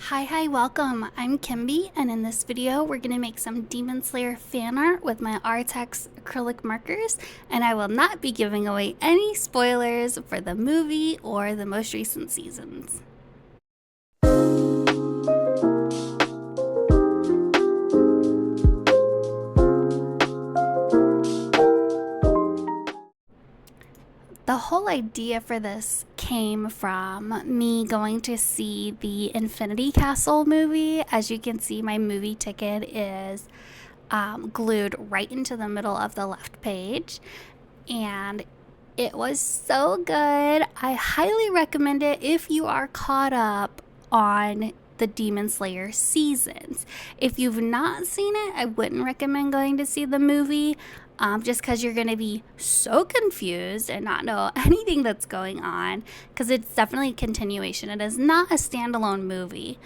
Hi, welcome. I'm Kimby, and in this video, we're going to make some Demon Slayer fan art with my Arrtx acrylic markers, and I will not be giving away any spoilers for the movie or the most recent seasons. The whole idea for this came from me going to see the Infinity Castle movie. As you can see, my movie ticket is glued right into the middle of the left page, and it was so good. I highly recommend it if you are caught up on the Demon Slayer seasons. If you've not seen it, I wouldn't recommend going to see the movie. Just because you're going to be so confused and not know anything that's going on, because it's definitely a continuation. It is not a standalone movie,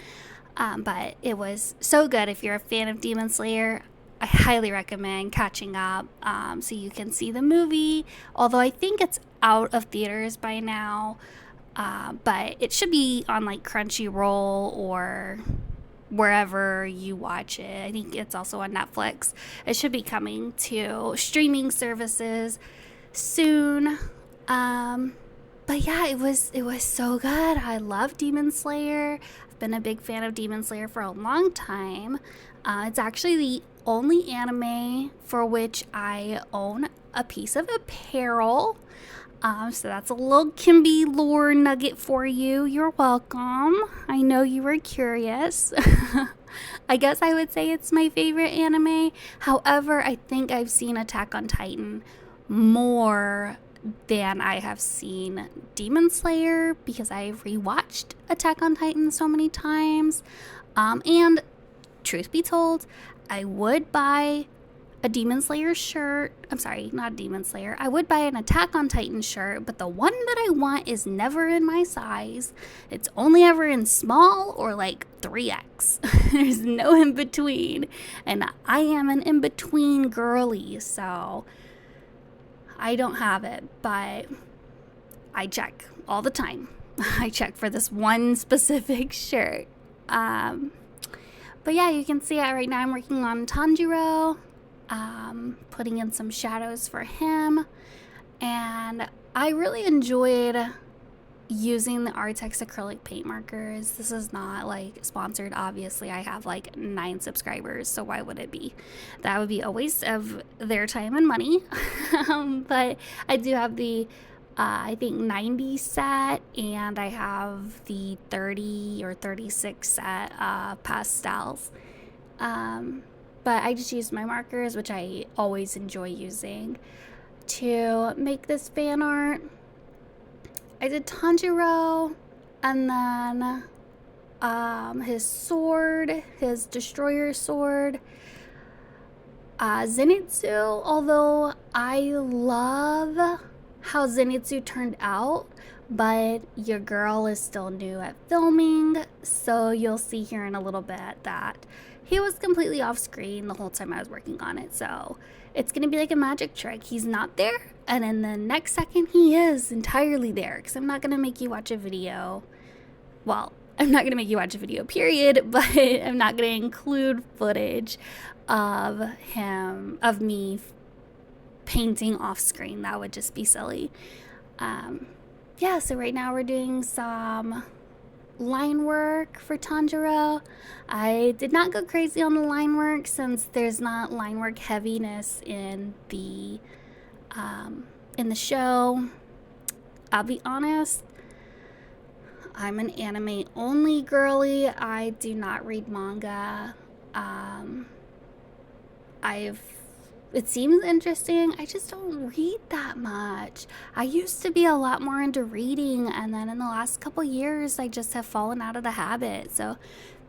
but it was so good. If you're a fan of Demon Slayer, I highly recommend catching up so you can see the movie, although I think it's out of theaters by now, but it should be on like Crunchyroll or wherever you watch it. I think it's also on Netflix. It should be coming to streaming services soon. But yeah, it was so good. I love Demon Slayer. I've been a big fan of Demon Slayer for a long time. It's actually the only anime for which I own a piece of apparel. So that's a little Kimby lore nugget for you. You're welcome. I know you were curious. I guess I would say it's my favorite anime. However, I think I've seen Attack on Titan more than I have seen Demon Slayer because I've rewatched Attack on Titan so many times. And truth be told, I would buy a Demon Slayer shirt. I'm sorry, not Demon Slayer. I would buy an Attack on Titan shirt, but the one that I want is never in my size. It's only ever in small or like 3X. There's no in between. And I am an in between girly, so I don't have it, but I check all the time. I check for this one specific shirt. But yeah, you can see it right now. I'm working on Tanjiro. Putting in some shadows for him, and I really enjoyed using the Arrtx acrylic paint markers. This is not like sponsored, obviously. I have like 9 subscribers, so why would it be? That would be a waste of their time and money. But I do have the I think 90 set, and I have the 30 or 36 set pastels. But I just used my markers, which I always enjoy using, to make this fan art. I did Tanjiro, and then his sword, his destroyer sword, Zenitsu, although I love how Zenitsu turned out, but your girl is still new at filming, so you'll see here in a little bit that he was completely off screen the whole time I was working on it. So it's gonna be like a magic trick. He's not there, and then the next second he is entirely there, because I'm not gonna make you watch a video. Well, I'm not gonna make you watch a video, period, but I'm not gonna include footage of me painting off screen. That would just be silly. Yeah, so right now we're doing some line work for Tanjiro. I did not go crazy on the line work since there's not line work heaviness in the show. I'll be honest, I'm an anime only girly. I do not read manga. It seems interesting. I just don't read that much. I used to be a lot more into reading, and then in the last couple years, I just have fallen out of the habit. So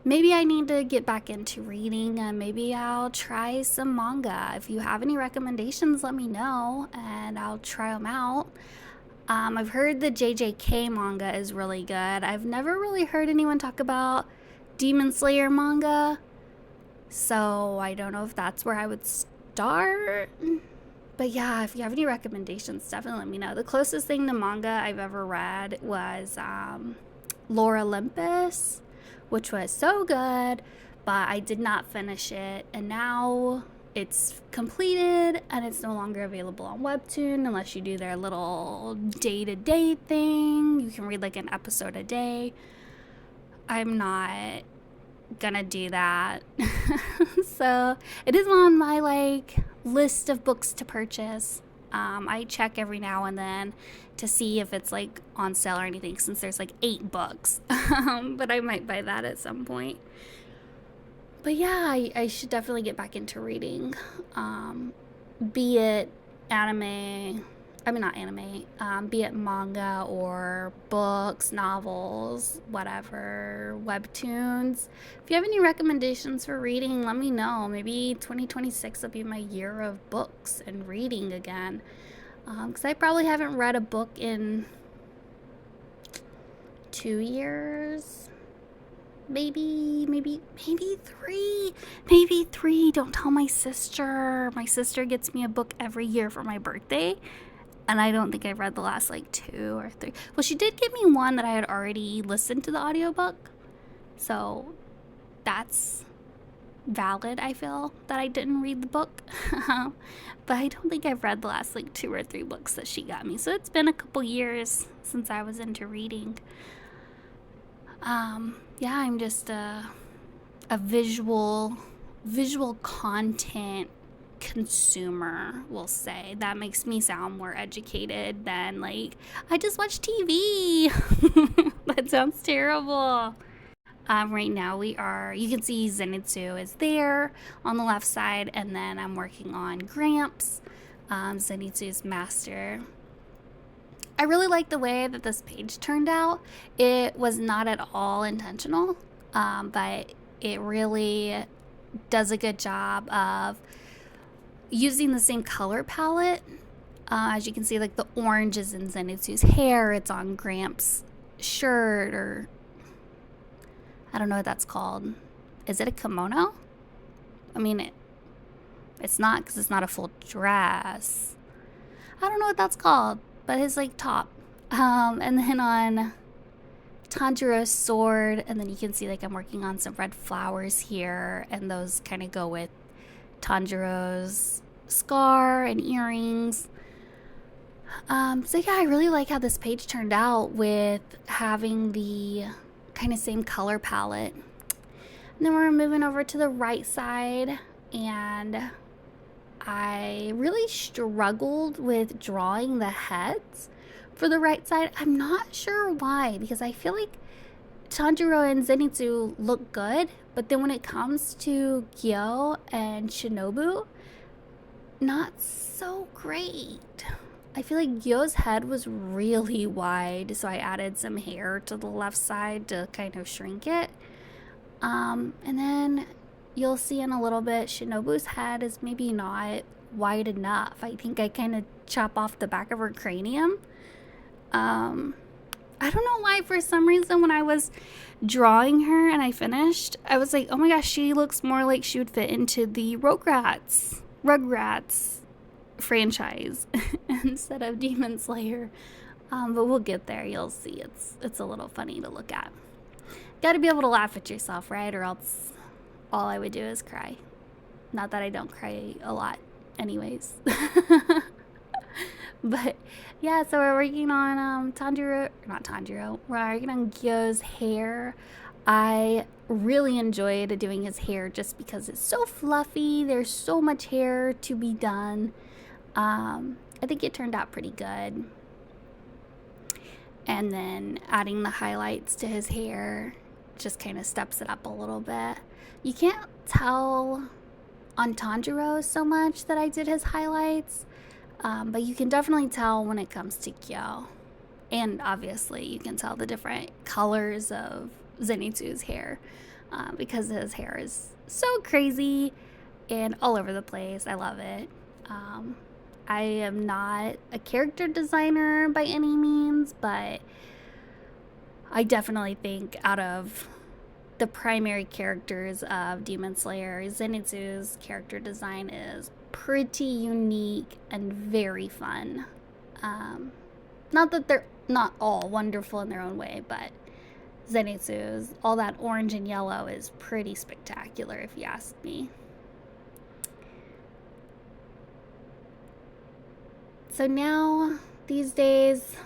maybe I need to get back into reading, and maybe I'll try some manga. If you have any recommendations, let me know, and I'll try them out. I've heard the JJK manga is really good. I've never really heard anyone talk about Demon Slayer manga, so I don't know if that's where I would start. But yeah, if you have any recommendations, definitely let me know. The closest thing to manga I've ever read was Lore Olympus, which was so good, but I did not finish it, and now it's completed and it's no longer available on Webtoon unless you do their little day-to-day thing. You can read like an episode a day. I'm not gonna do that. So it is on my like list of books to purchase. I check every now and then to see if it's like on sale or anything, since there's like 8 books. But I might buy that at some point. But yeah, I should definitely get back into reading. Be it anime, I mean not anime, be it manga or books, novels, whatever, webtoons. If you have any recommendations for reading, let me know. Maybe 2026 will be my year of books and reading again. Because I probably haven't read a book in 2 years. Maybe 3. Don't tell my sister. My sister gets me a book every year for my birthday, and I don't think I've read the last like 2 or 3. Well, she did give me one that I had already listened to the audiobook, so that's valid. I feel that I didn't read the book. But I don't think I've read the last like 2 or 3 books that she got me, so it's been a couple years since I was into reading. Yeah, I'm just a visual content consumer, we'll say. That makes me sound more educated than like, I just watch TV. That sounds terrible. Right now you can see Zenitsu is there on the left side, and then I'm working on Gramps, Zenitsu's master. I really like the way that this page turned out. It was not at all intentional, but it really does a good job of using the same color palette. As you can see, like the orange is in Zenitsu's hair, it's on Gramps' shirt, or I don't know what that's called. Is it a kimono? I mean, it's not, because it's not a full dress. I don't know what that's called, but his like top. And then on Tanjiro's sword, and then you can see like I'm working on some red flowers here, and those kind of go with Tanjiro's scar and earrings. So yeah, I really like how this page turned out with having the kind of same color palette. And then we're moving over to the right side, and I really struggled with drawing the heads for the right side. I'm not sure why, because I feel like Tanjiro and Zenitsu look good, but then when it comes to Gyo and Shinobu, not so great. I feel like Gyo's head was really wide, so I added some hair to the left side to kind of shrink it. And then you'll see in a little bit, Shinobu's head is maybe not wide enough. I think I kind of chop off the back of her cranium. I don't know why, for some reason when I was drawing her and I finished, I was like, oh my gosh, she looks more like she would fit into the Rugrats franchise instead of Demon Slayer. But we'll get there. You'll see it's a little funny to look at. Gotta be able to laugh at yourself, right? Or else all I would do is cry. Not that I don't cry a lot anyways. But yeah, so we're working on we're working on Gyo's hair. I really enjoyed doing his hair just because it's so fluffy. There's so much hair to be done. I think it turned out pretty good. And then adding the highlights to his hair just kind of steps it up a little bit. You can't tell on Tanjiro so much that I did his highlights, but you can definitely tell when it comes to Gyo. And obviously you can tell the different colors of Zenitsu's hair, because his hair is so crazy and all over the place. I love it. I am not a character designer by any means, but I definitely think out of the primary characters of Demon Slayer, Zenitsu's character design is pretty unique and very fun. Not that they're not all wonderful in their own way, but Zenitsu's. All that orange and yellow is pretty spectacular if you ask me. So now, these days,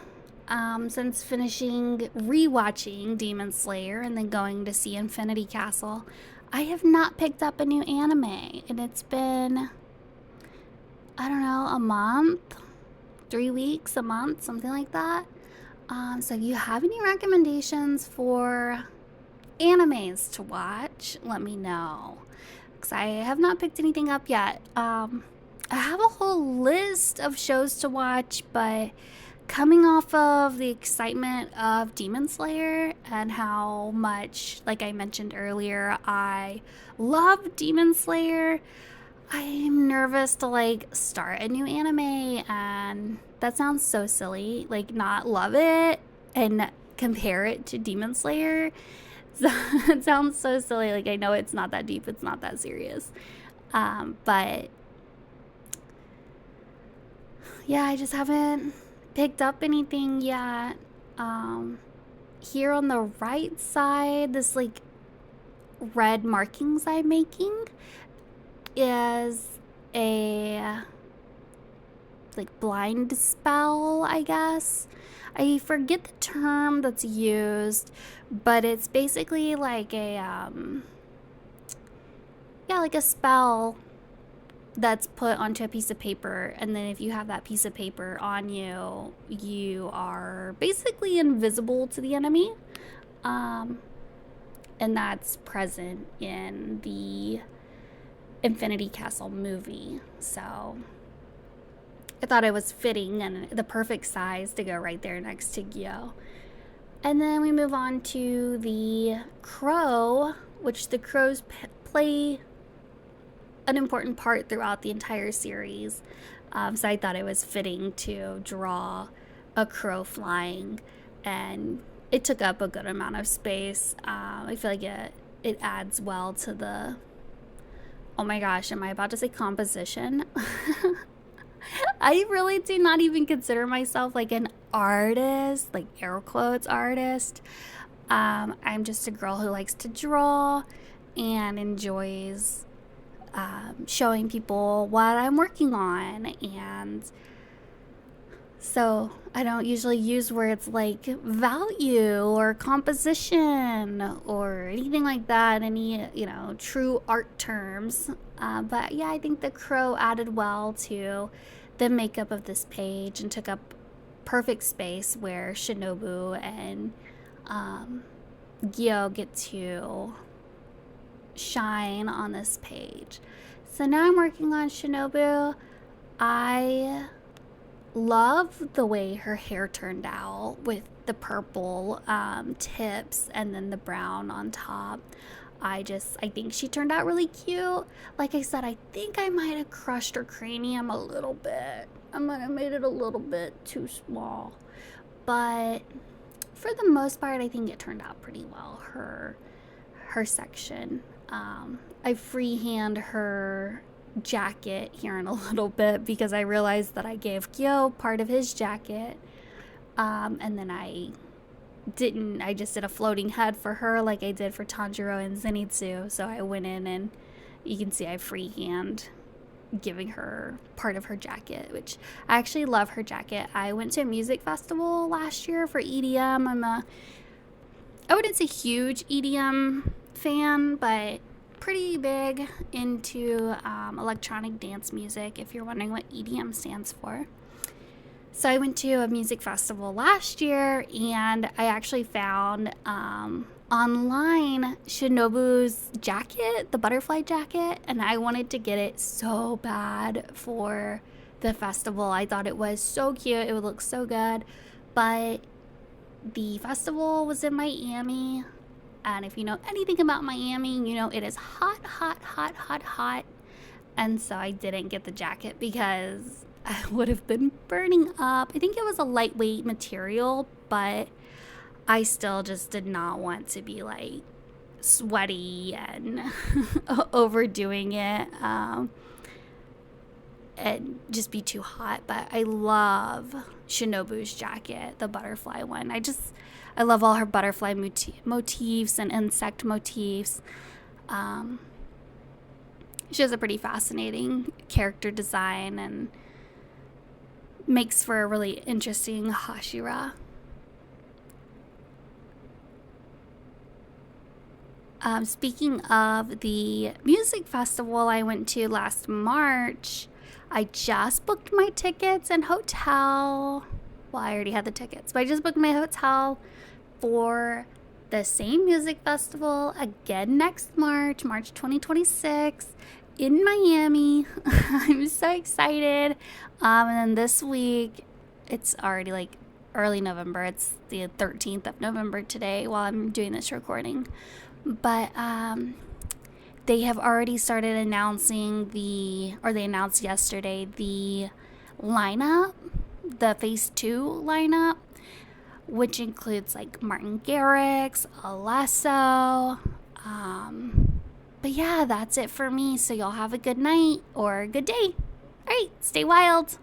since rewatching Demon Slayer and then going to see Infinity Castle, I have not picked up a new anime. And it's been, I don't know, a month, 3 weeks, a month, something like that. So if you have any recommendations for animes to watch, let me know. Because I have not picked anything up yet. I have a whole list of shows to watch, but coming off of the excitement of Demon Slayer and how much, like I mentioned earlier, I love Demon Slayer, I'm nervous to like start a new anime, and that sounds so silly, like not love it and compare it to Demon Slayer. So it sounds so silly, like I know it's not that deep, it's not that serious, but yeah, I just haven't picked up anything yet. Here on the right side, this like red markings I'm making is a like blind spell, I guess. I forget the term that's used, but it's basically like a like a spell that's put onto a piece of paper, and then if you have that piece of paper on you, you are basically invisible to the enemy. And that's present in the Infinity Castle movie. So I thought it was fitting and the perfect size to go right there next to Gyo. And then we move on to the crow, which the crows play an important part throughout the entire series. So I thought it was fitting to draw a crow flying, and it took up a good amount of space. I feel like it adds well to the, oh my gosh, am I about to say composition? I really do not even consider myself like an artist, like air quotes artist. I'm just a girl who likes to draw and enjoys showing people what I'm working on. And so I don't usually use words like value or composition or anything like that, any, true art terms. But yeah, I think the crow added well to the makeup of this page and took up perfect space where Shinobu and Gyo get to shine on this page. So now I'm working on Shinobu. I love the way her hair turned out with the purple tips and then the brown on top. I think she turned out really cute. Like I said, I think I might have crushed her cranium a little bit. I might have made it a little bit too small. But for the most part, I think it turned out pretty well, her section. I freehand her jacket here in a little bit because I realized that I gave Gyo part of his jacket, and then I just did a floating head for her like I did for Tanjiro and Zenitsu. So I went in and you can see I freehand giving her part of her jacket, which I actually love her jacket. I went to a music festival last year for EDM. I wouldn't say huge EDM fan, but pretty big into electronic dance music, if you're wondering what EDM stands for. So I went to a music festival last year, and I actually found online Shinobu's jacket, the butterfly jacket, and I wanted to get it so bad for the festival. I thought it was so cute, it would look so good, but the festival was in Miami, and if you know anything about Miami, you know it is hot, hot, hot, hot, hot, and so I didn't get the jacket because I would have been burning up. I think it was a lightweight material, but I still just did not want to be like sweaty and overdoing it. and just be too hot. But I love Shinobu's jacket, the butterfly one. I love all her butterfly motifs and insect motifs. She has a pretty fascinating character design and makes for a really interesting Hashira. Speaking of the music festival I went to last March, I just booked my tickets and hotel. Well, I already had the tickets, but I just booked my hotel for the same music festival again next March 2026 in Miami. I'm so excited. And then this week, it's already like early November. It's the 13th of November today while I'm doing this recording. But they have already started announcing they announced yesterday the lineup, the Phase 2 lineup, which includes like Martin Garrix, Alesso. But yeah, that's it for me. So y'all have a good night or a good day. All right, stay wild.